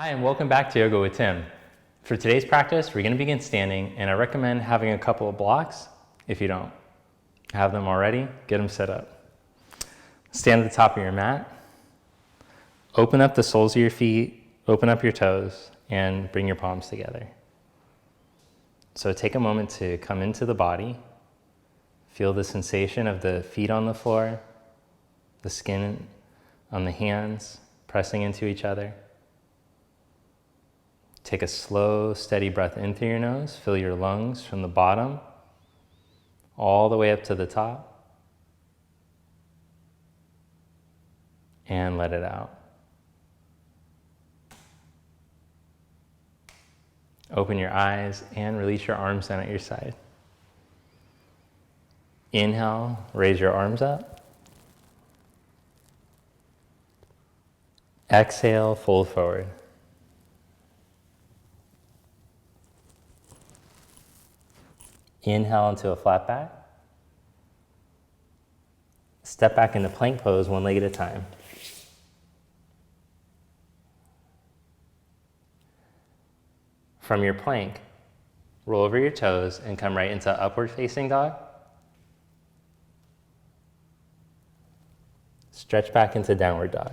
Hi, and welcome back to Yoga with Tim. For today's practice, we're going to begin standing, and I recommend having a couple of blocks. If you don't have them already, get them set up. Stand at the top of your mat. Open up the soles of your feet, open up your toes, and bring your palms together. So take a moment to come into the body. Feel the sensation of the feet on the floor, the skin on the hands pressing into each other. Take a slow, steady breath in through your nose. Fill your lungs from the bottom all the way up to the top. And let it out. Open your eyes and release your arms down at your side. Inhale, raise your arms up. Exhale, fold forward. Inhale into a flat back. Step back into plank pose, one leg at a time. From your plank, roll over your toes and come right into upward facing dog. Stretch back into downward dog.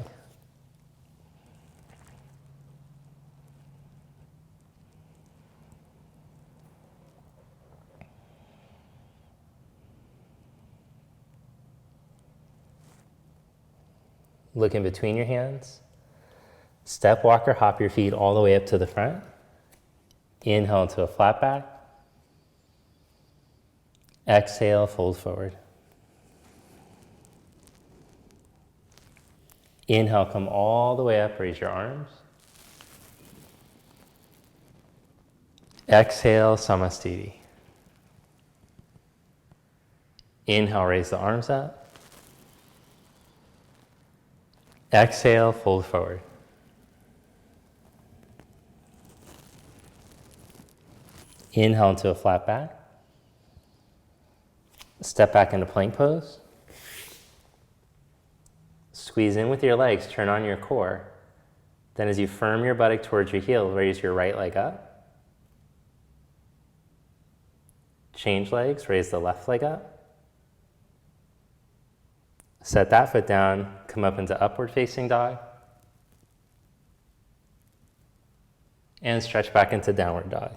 Look in between your hands. Step, walk, or hop your feet all the way up to the front. Inhale into a flat back. Exhale, fold forward. Inhale, come all the way up, raise your arms. Exhale, Samastiti. Inhale, raise the arms up. Exhale, fold forward. Inhale into a flat back. Step back into plank pose. Squeeze in with your legs, turn on your core. Then as you firm your buttock towards your heel, raise your right leg up. Change legs, raise the left leg up. Set that foot down, come up into upward facing dog. And stretch back into downward dog.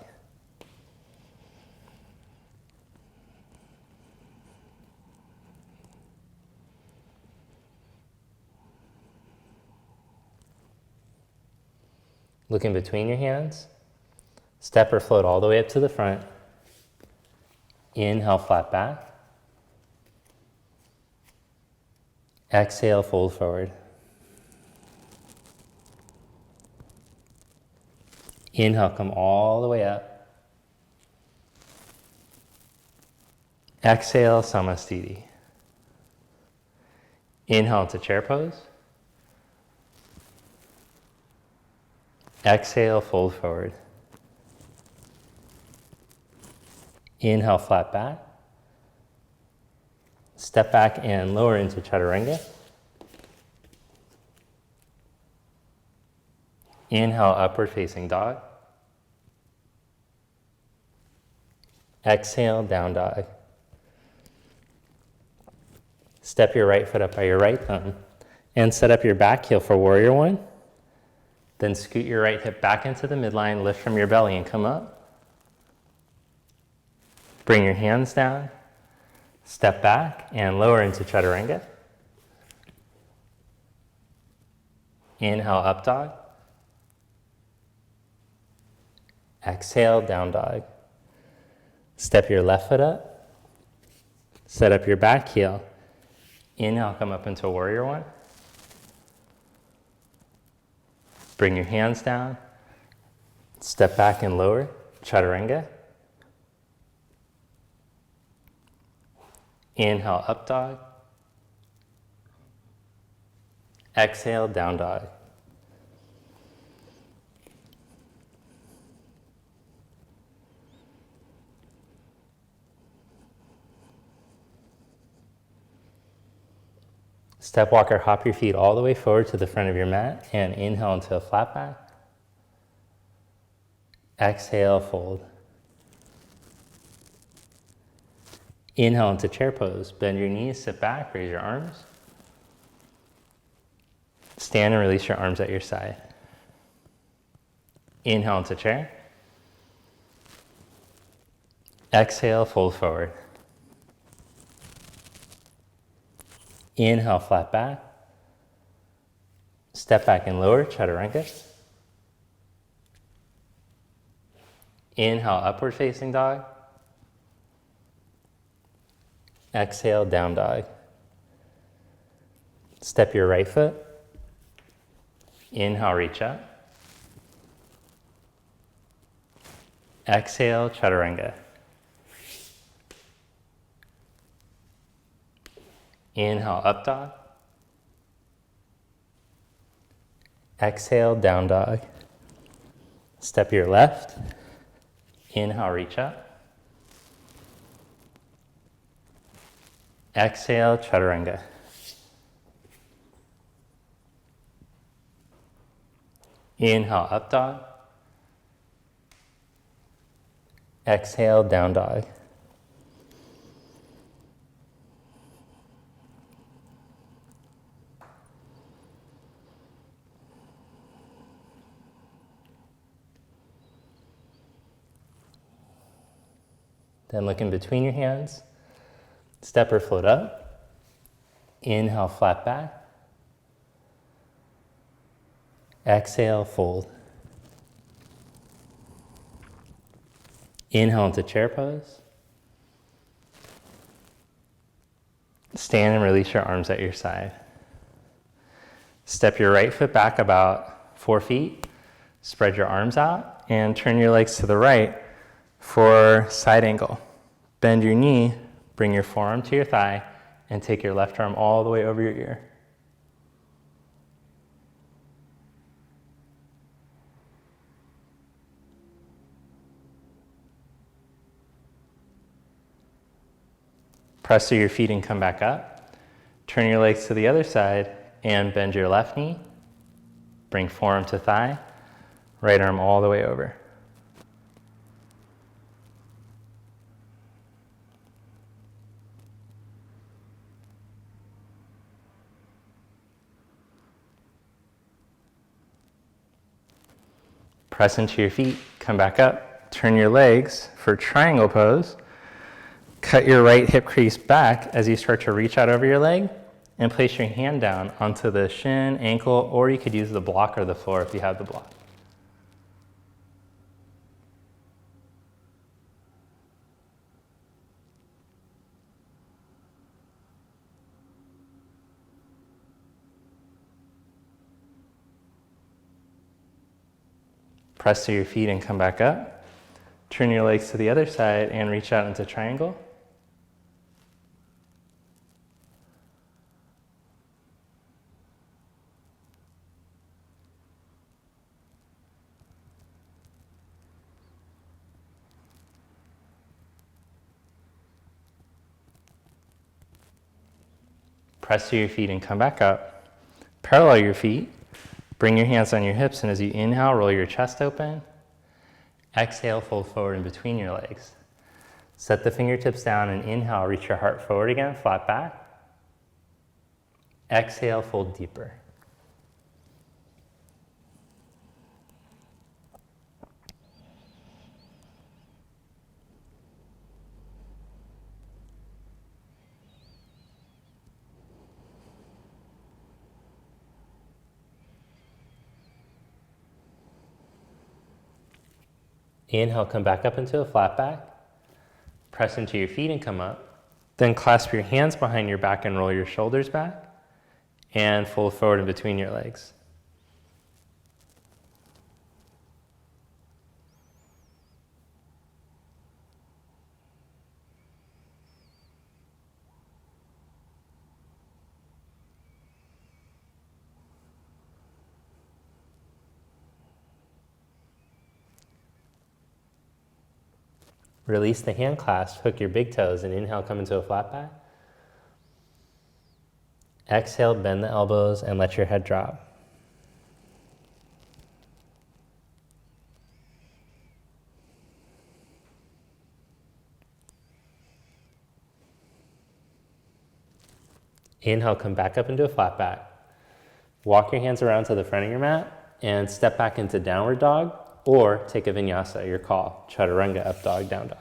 Look in between your hands. Step or float all the way up to the front. Inhale, flat back. Exhale, fold forward. Inhale, come all the way up. Exhale, Samastiti. Inhale to chair pose. Exhale, fold forward. Inhale, flat back. Step back and lower into chaturanga. Inhale, upward facing dog. Exhale, down dog. Step your right foot up by your right thumb and set up your back heel for warrior one. Then scoot your right hip back into the midline, lift from your belly and come up. Bring your hands down. Step back and lower into chaturanga. Inhale, up dog. Exhale, down dog. Step your left foot up. Set up your back heel. Inhale, come up into warrior one. Bring your hands down. Step back and lower, chaturanga. Inhale, up dog. Exhale, down dog. Step, walk, or hop your feet all the way forward to the front of your mat and inhale into a flat back. Exhale, fold. Inhale into chair pose. Bend your knees, sit back, raise your arms. Stand and release your arms at your side. Inhale into chair. Exhale, fold forward. Inhale, flat back. Step back and lower, chaturanga. Inhale, upward facing dog. Exhale, down dog. Step your right foot. Inhale, reach up. Exhale, chaturanga. Inhale, up dog. Exhale, down dog. Step your left. Inhale, reach up. Exhale, chaturanga. Inhale, up dog. Exhale, down dog. Then look in between your hands. Step or float up. Inhale, flat back. Exhale, fold. Inhale into chair pose. Stand and release your arms at your side. Step your right foot back about 4 feet. Spread your arms out and turn your legs to the right for side angle. Bend your knee, bring your forearm to your thigh, and take your left arm all the way over your ear. Press through your feet and come back up. Turn your legs to the other side and bend your left knee. Bring forearm to thigh, right arm all the way over. Press into your feet, come back up, turn your legs for triangle pose. Cut your right hip crease back as you start to reach out over your leg and place your hand down onto the shin, ankle, or you could use the block or the floor if you have the block. Press to your feet and come back up. Turn your legs to the other side and reach out into triangle. Press to your feet and come back up. Parallel your feet. Bring your hands on your hips, and as you inhale, roll your chest open. Exhale, fold forward in between your legs. Set the fingertips down and inhale, reach your heart forward again, flat back. Exhale, fold deeper. Inhale, come back up into a flat back. Press into your feet and come up. Then clasp your hands behind your back and roll your shoulders back. And fold forward in between your legs. Release the hand clasp, hook your big toes, and inhale, come into a flat back. Exhale, bend the elbows and let your head drop. Inhale, come back up into a flat back. Walk your hands around to the front of your mat and step back into downward dog, or take a vinyasa, your call. Chaturanga, up dog, down dog.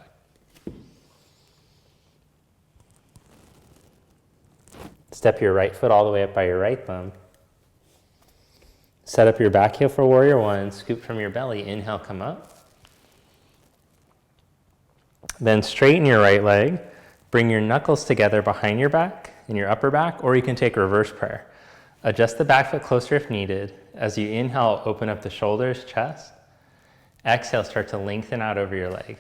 Step your right foot all the way up by your right thumb. Set up your back heel for warrior one. Scoop from your belly. Inhale, come up. Then straighten your right leg. Bring your knuckles together behind your back and your upper back, or you can take reverse prayer. Adjust the back foot closer if needed. As you inhale, open up the shoulders, chest. Exhale, start to lengthen out over your leg.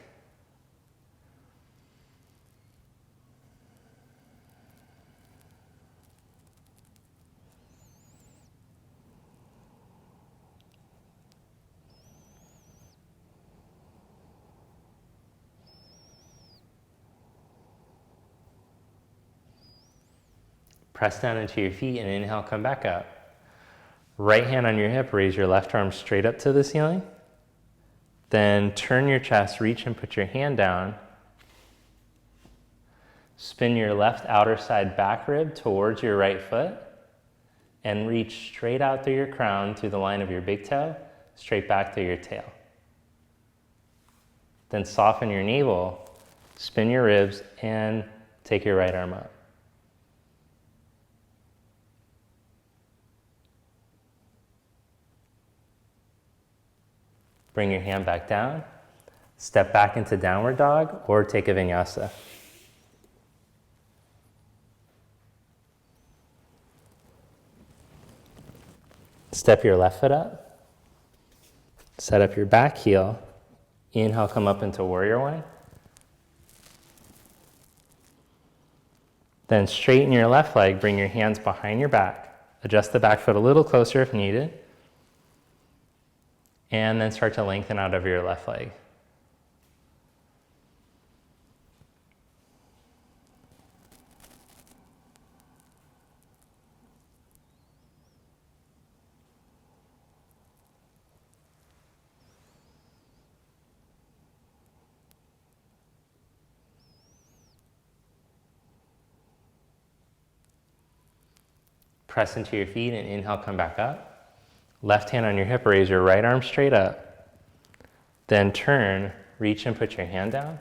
Press down into your feet and inhale, come back up. Right hand on your hip, raise your left arm straight up to the ceiling. Then turn your chest, reach and put your hand down. Spin your left outer side back rib towards your right foot and reach straight out through your crown to the line of your big toe, straight back through your tail. Then soften your navel, spin your ribs, and take your right arm up. Bring your hand back down, step back into downward dog, or take a vinyasa. Step your left foot up, set up your back heel, inhale, come up into warrior one. Then straighten your left leg, bring your hands behind your back, adjust the back foot a little closer if needed. And then start to lengthen out over your left leg. Press into your feet and inhale, come back up. Left hand on your hip, raise your right arm straight up. Then turn, reach and put your hand down.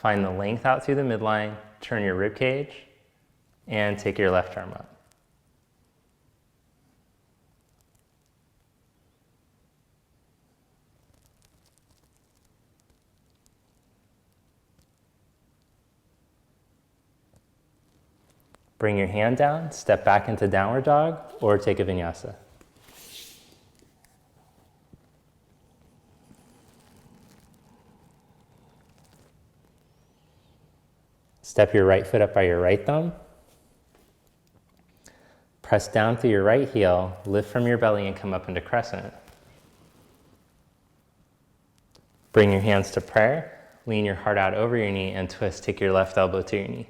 Find the length out through the midline, turn your rib cage, and take your left arm up. Bring your hand down, step back into downward dog, or take a vinyasa. Step your right foot up by your right thumb. Press down through your right heel, lift from your belly and come up into crescent. Bring your hands to prayer, lean your heart out over your knee and twist, take your left elbow to your knee.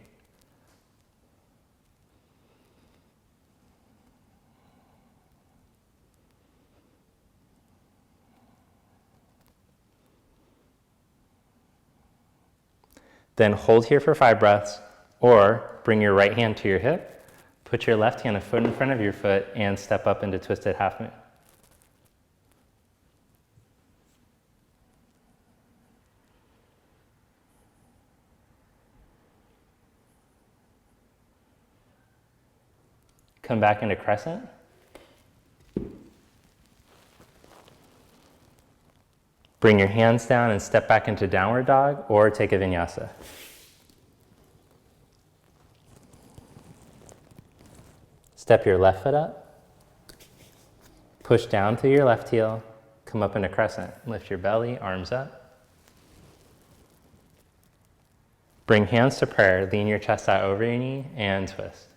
Then hold here for 5 breaths, or bring your right hand to your hip, put your left hand a foot in front of your foot, and step up into twisted half moon. Come back into crescent. Bring your hands down and step back into downward dog, or take a vinyasa. Step your left foot up. Push down through your left heel. Come up into crescent. Lift your belly, arms up. Bring hands to prayer. Lean your chest out over your knee and twist.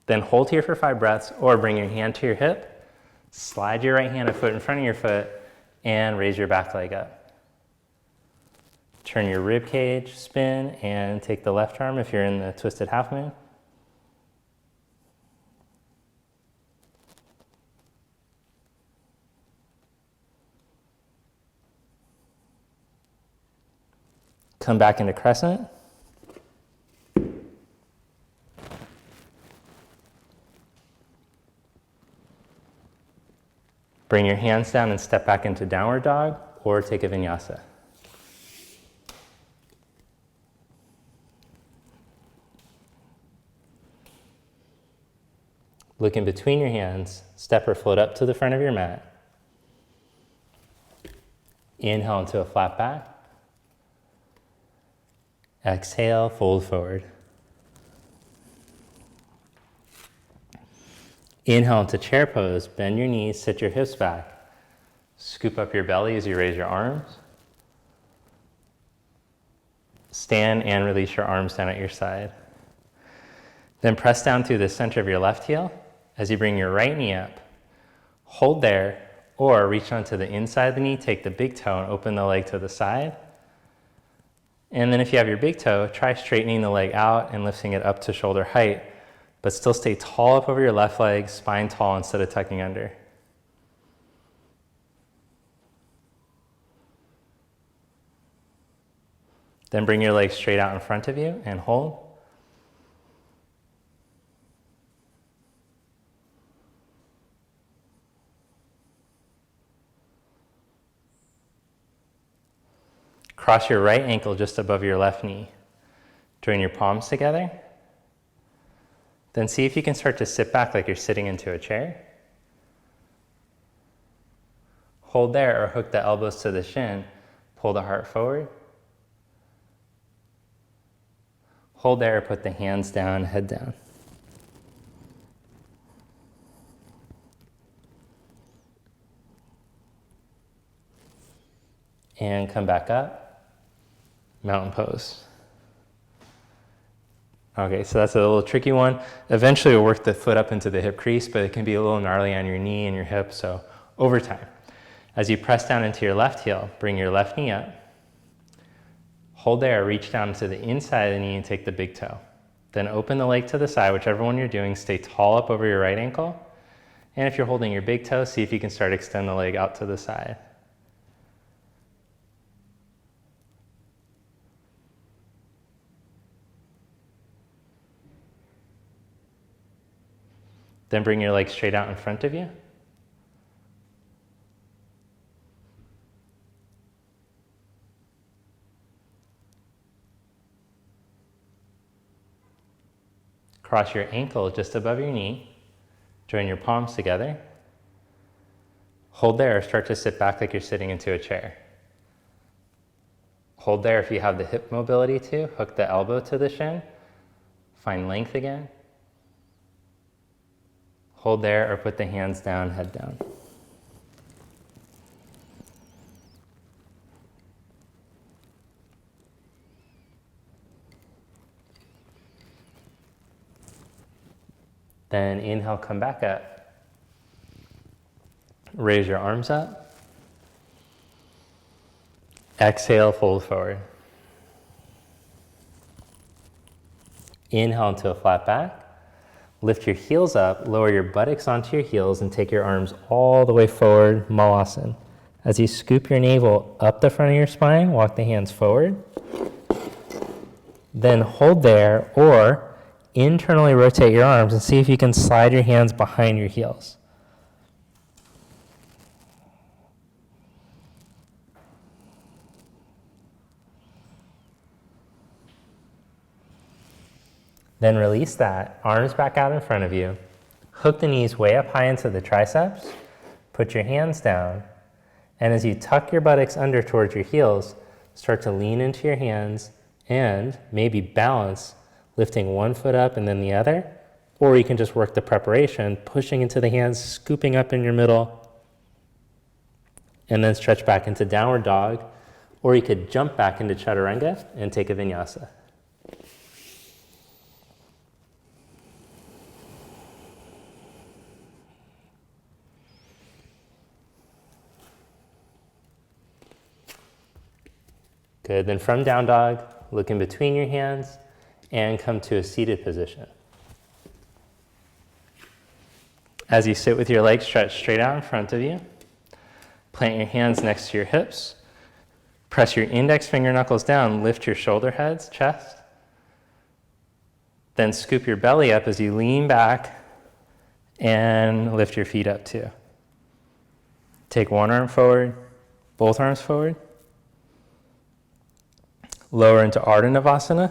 Then hold here for 5 breaths, or bring your hand to your hip, slide your right hand a foot in front of your foot, and raise your back leg up. Turn your rib cage, spin, and take the left arm if you're in the twisted half moon. Come back into crescent. Bring your hands down and step back into downward dog or take a vinyasa. Look in between your hands, step or float up to the front of your mat. Inhale into a flat back. Exhale, fold forward. Inhale into chair pose, bend your knees, sit your hips back. Scoop up your belly as you raise your arms. Stand and release your arms down at your side. Then press down through the center of your left heel as you bring your right knee up. Hold there, or reach onto the inside of the knee, take the big toe and open the leg to the side. And then if you have your big toe, try straightening the leg out and lifting it up to shoulder height, but still stay tall up over your left leg, spine tall instead of tucking under. Then bring your legs straight out in front of you and hold. Cross your right ankle just above your left knee. Join your palms together. Then see if you can start to sit back like you're sitting into a chair. Hold there or hook the elbows to the shin. Pull the heart forward. Hold there or put the hands down, head down. And come back up. Mountain pose. Okay, so that's a little tricky one. Eventually we'll work the foot up into the hip crease, but it can be a little gnarly on your knee and your hip, so over time. As you press down into your left heel, bring your left knee up. Hold there, reach down to the inside of the knee and take the big toe. Then open the leg to the side, whichever one you're doing, stay tall up over your right ankle. And if you're holding your big toe, see if you can start extend the leg out to the side. Then bring your legs straight out in front of you. Cross your ankle just above your knee. Join your palms together. Hold there or start to sit back like you're sitting into a chair. Hold there if you have the hip mobility to. Hook the elbow to the shin. Find length again. Hold there or put the hands down, head down. Then inhale, come back up. Raise your arms up. Exhale, fold forward. Inhale into a flat back. Lift your heels up, lower your buttocks onto your heels, and take your arms all the way forward, Malasana. As you scoop your navel up the front of your spine, walk the hands forward. Then hold there, or internally rotate your arms and see if you can slide your hands behind your heels. Then release that, arms back out in front of you. Hook the knees way up high into the triceps. Put your hands down. And as you tuck your buttocks under towards your heels, start to lean into your hands and maybe balance, lifting one foot up and then the other. Or you can just work the preparation, pushing into the hands, scooping up in your middle, and then stretch back into downward dog. Or you could jump back into chaturanga and take a vinyasa. Good, then from down dog, look in between your hands and come to a seated position. As you sit with your legs stretched straight out in front of you, plant your hands next to your hips, Press your index finger knuckles down, lift your shoulder heads, chest. Then scoop your belly up as you lean back and lift your feet up too. Take one arm forward, both arms forward. Lower into Ardha Navasana.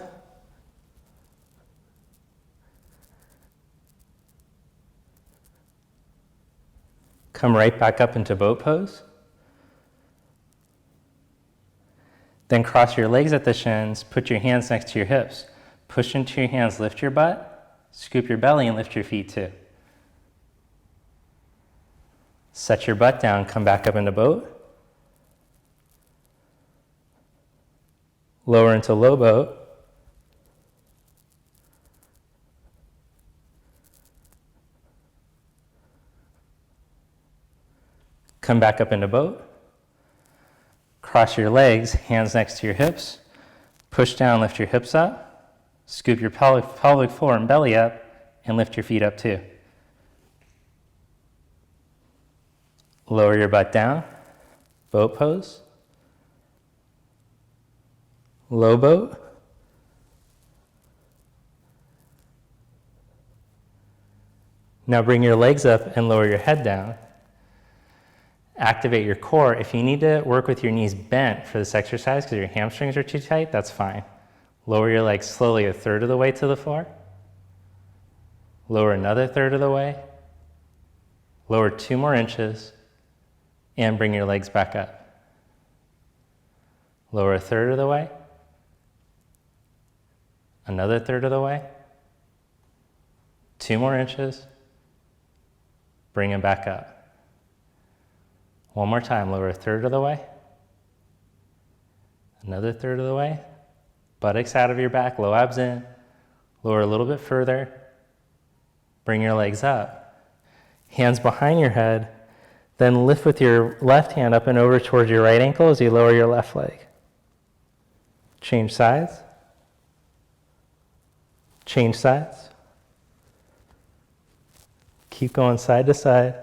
Come right back up into boat pose. Then cross your legs at the shins, put your hands next to your hips. Push into your hands, lift your butt, scoop your belly and lift your feet too. Set your butt down, come back up into boat. Lower into low boat. Come back up into boat. Cross your legs, hands next to your hips. Push down, lift your hips up. Scoop your pelvic floor and belly up and lift your feet up too. Lower your butt down, boat pose. Low boat. Now bring your legs up and lower your head down. Activate your core. If you need to work with your knees bent for this exercise because your hamstrings are too tight, that's fine. Lower your legs slowly a third of the way to the floor. Lower another third of the way. Lower 2 more inches and bring your legs back up. Lower a third of the way. Another third of the way. 2 more inches. Bring them back up. One more time, lower a third of the way. Another third of the way. Buttocks out of your back, low abs in. Lower a little bit further. Bring your legs up. Hands behind your head. Then lift with your left hand up and over towards your right ankle as you lower your left leg. Change sides. Change sides. Keep going side to side.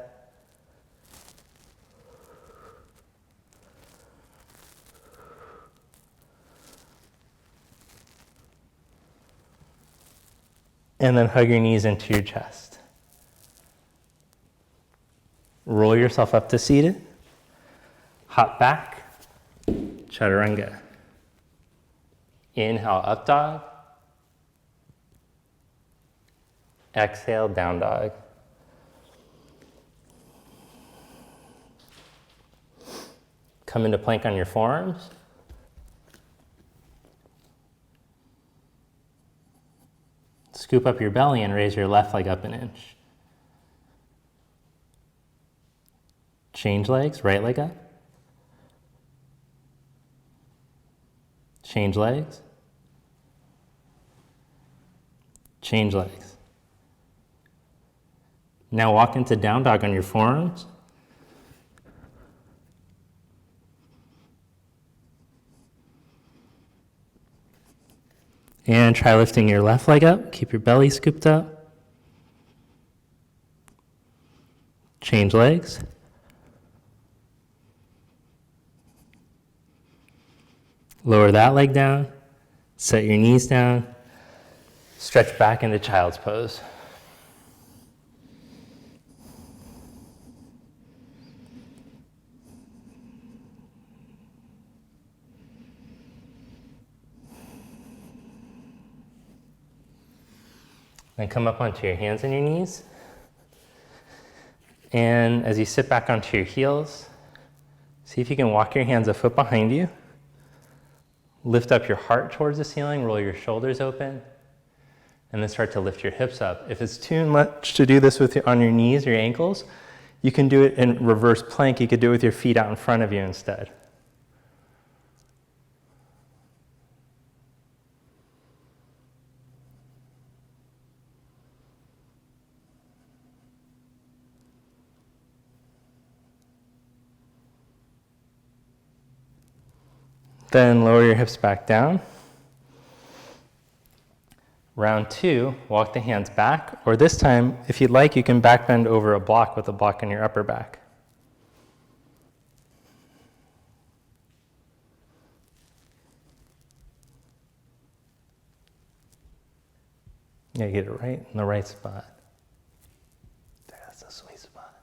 And then hug your knees into your chest. Roll yourself up to seated. Hop back. Chaturanga. Inhale, up dog. Exhale, down dog. Come into plank on your forearms. Scoop up your belly and raise your left leg up an inch. Change legs, right leg up. Change legs. Change legs. Now walk into down dog on your forearms. And try lifting your left leg up. Keep your belly scooped up. Change legs. Lower that leg down. Set your knees down. Stretch back into child's pose. Then come up onto your hands and your knees. And as you sit back onto your heels, see if you can walk your hands a foot behind you. Lift up your heart towards the ceiling, roll your shoulders open, and then start to lift your hips up. If it's too much to do this on your knees or your ankles, you can do it in reverse plank. You could do it with your feet out in front of you instead. Then lower your hips back down. Round 2, walk the hands back, or this time, if you'd like, you can back bend over a block with a block in your upper back. Yeah, get it right in the right spot. That's a sweet spot.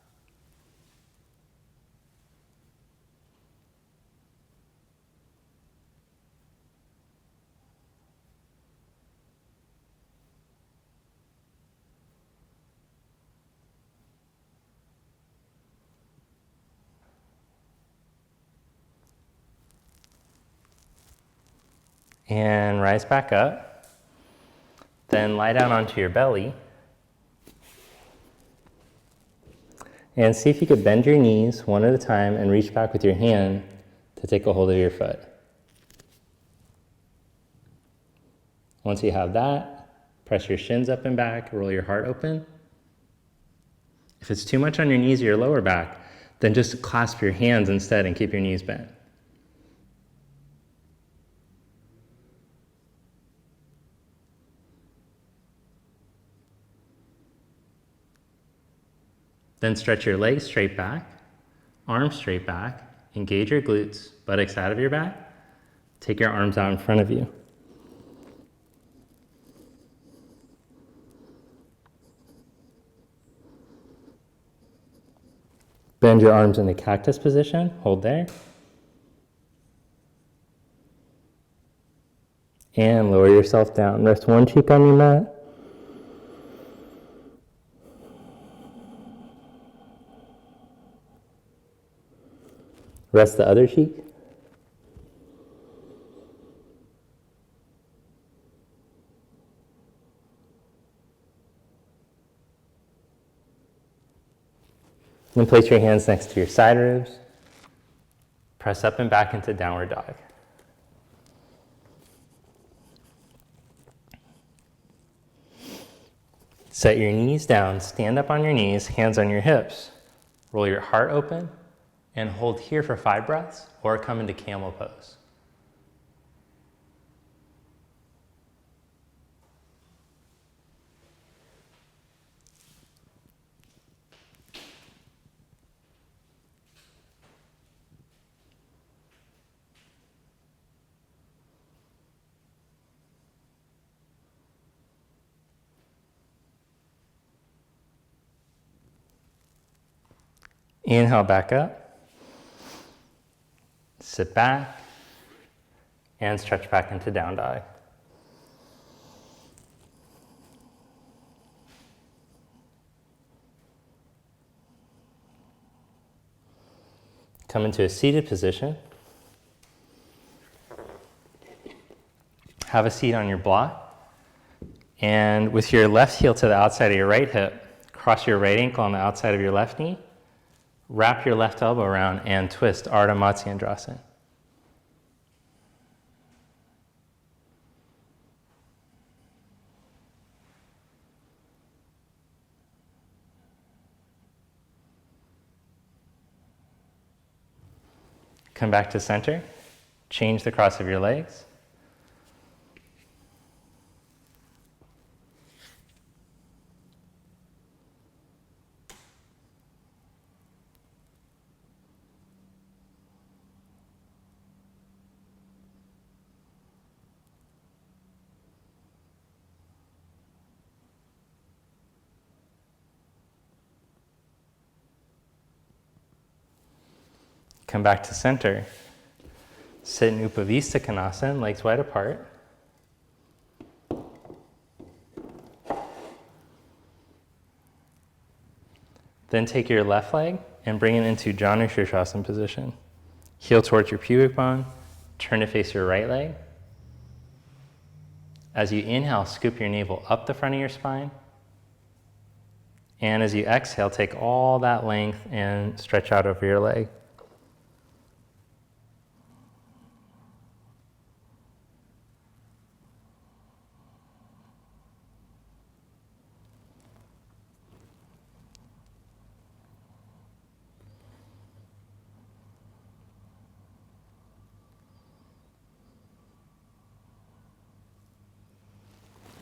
And rise back up. Then lie down onto your belly. And see if you could bend your knees one at a time and reach back with your hand to take a hold of your foot. Once you have that, press your shins up and back, roll your heart open. If it's too much on your knees or your lower back, then just clasp your hands instead and keep your knees bent. Then stretch your legs straight back, arms straight back, engage your glutes, buttocks out of your back. Take your arms out in front of you. Bend your arms in the cactus position, hold there. And lower yourself down. Rest one cheek on your mat. Rest the other cheek. Then place your hands next to your side ribs. Press up and back into downward dog. Set your knees down, stand up on your knees, hands on your hips. Roll your heart open and hold here for 5 breaths or come into camel pose. Inhale back up. Sit back and stretch back into down dog. Come into a seated position. Have a seat on your block. And with your left heel to the outside of your right hip, cross your right ankle on the outside of your left knee. Wrap your left elbow around and twist Ardha Matsyendrasana. Come back to center. Change the cross of your legs. Come back to center. Sit in Upavista Konasana, legs wide apart. Then take your left leg and bring it into Janu Sirsasana position. Heel towards your pubic bone, turn to face your right leg. As you inhale, scoop your navel up the front of your spine. And as you exhale, take all that length and stretch out over your leg.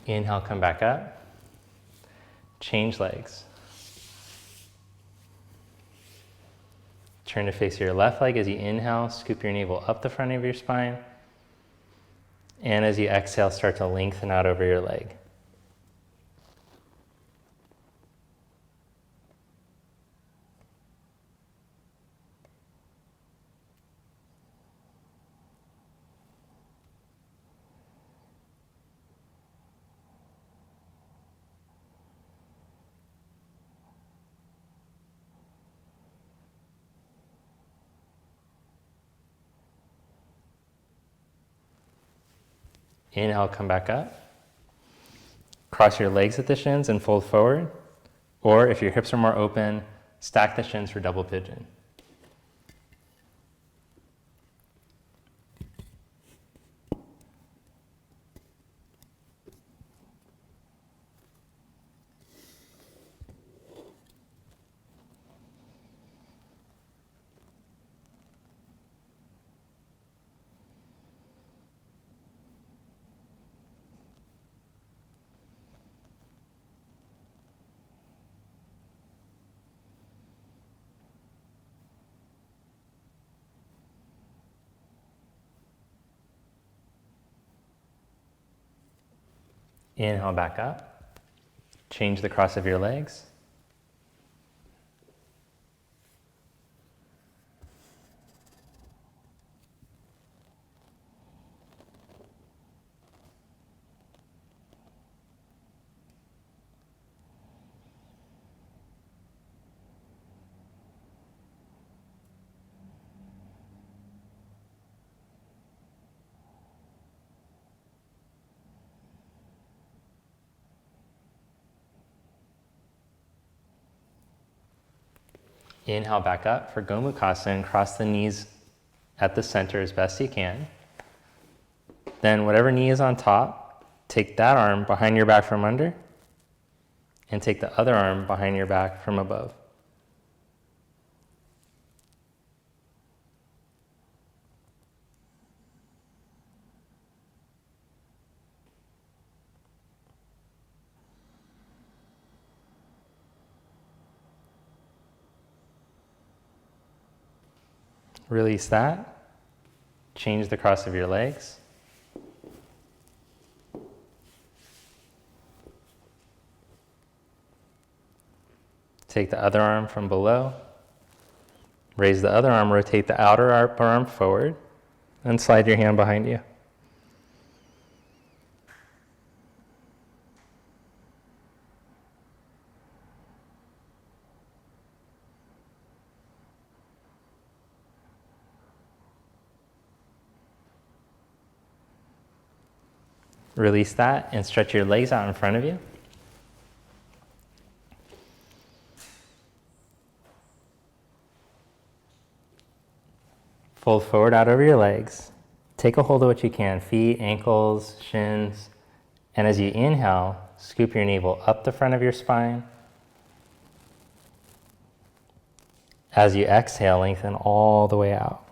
Inhale, come back up. Change legs. Turn to face your left leg as you inhale, scoop your navel up the front of your spine. And as you exhale, start to lengthen out over your leg. Inhale, come back up. Cross your legs at the shins and fold forward. Or if your hips are more open, stack the shins for double pigeon. Inhale back up. Change the cross of your legs. Inhale back up for Gomukhasana. Cross the knees at the center as best you can. Then whatever knee is on top, take that arm behind your back from under and take the other arm behind your back from above. Release that. Change the cross of your legs. Take the other arm from below. Raise the other arm, rotate the outer arm forward, and slide your hand behind you. Release that and stretch your legs out in front of you. Fold forward out over your legs. Take a hold of what you can, feet, ankles, shins. And as you inhale, scoop your navel up the front of your spine. As you exhale, lengthen all the way out.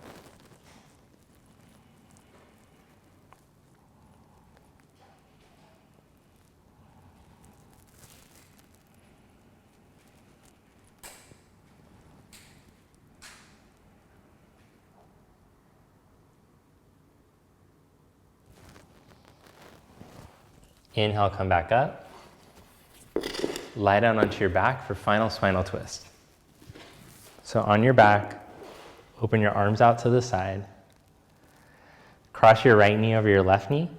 Inhale, come back up. Lie down onto your back for final spinal twist. So on your back, open your arms out to the side. Cross your right knee over your left knee.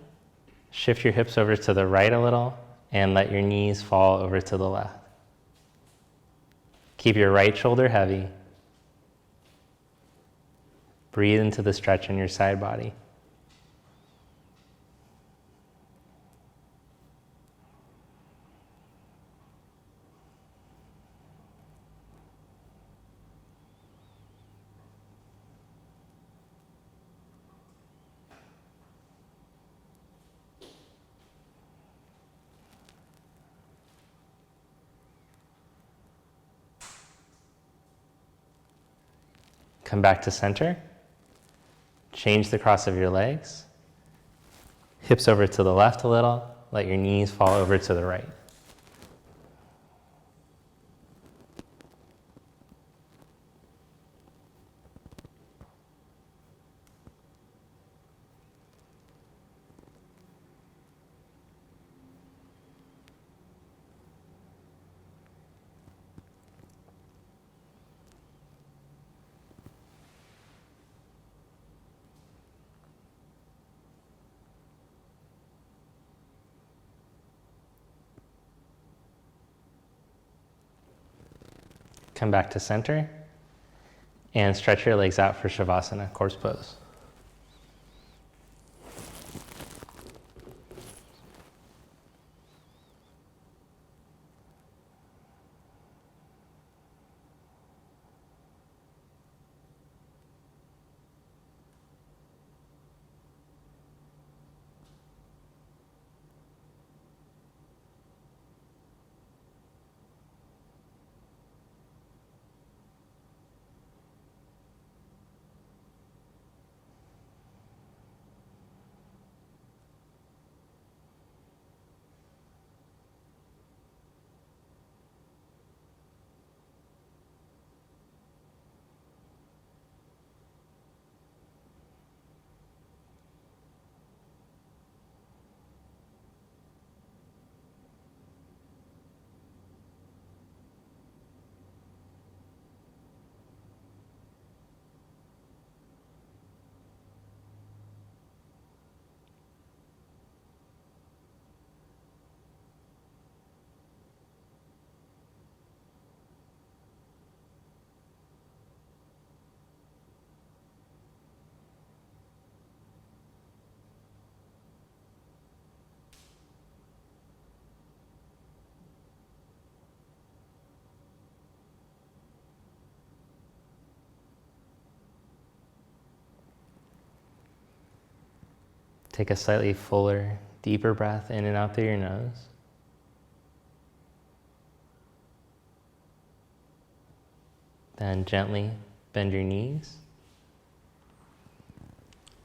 Shift your hips over to the right a little and let your knees fall over to the left. Keep your right shoulder heavy. Breathe into the stretch in your side body. Come back to center. Change the cross of your legs. Hips over to the left a little. Let your knees fall over to the right. Come back to center and stretch your legs out for Shavasana, corpse pose. Take a slightly fuller, deeper breath in and out through your nose. Then gently bend your knees.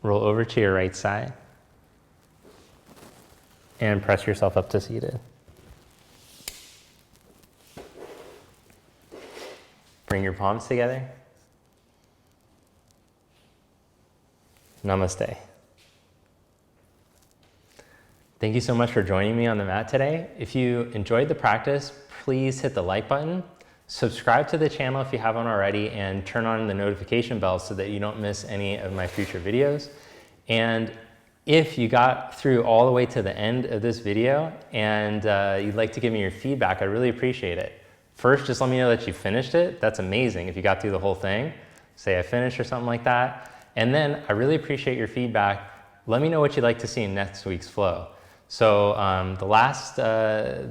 Roll over to your right side. And press yourself up to seated. Bring your palms together. Namaste. Thank you so much for joining me on the mat today. If you enjoyed the practice, please hit the like button, subscribe to the channel if you haven't already, and turn on the notification bell so that you don't miss any of my future videos. And if you got through all the way to the end of this video and you'd like to give me your feedback, I really appreciate it. First, just let me know that you finished it. That's amazing. If you got through the whole thing, say I finished or something like that. And then I really appreciate your feedback. Let me know what you'd like to see in next week's flow. So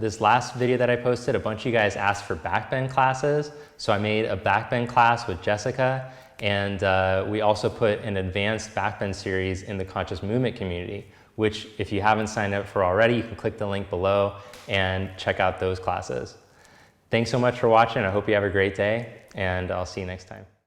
this last video that I posted, a bunch of you guys asked for back bend classes. So I made a back bend class with Jessica, and we also put an advanced back bend series in the conscious movement community, which if you haven't signed up for already, you can click the link below and check out those classes. Thanks so much for watching. I hope you have a great day, and I'll see you next time.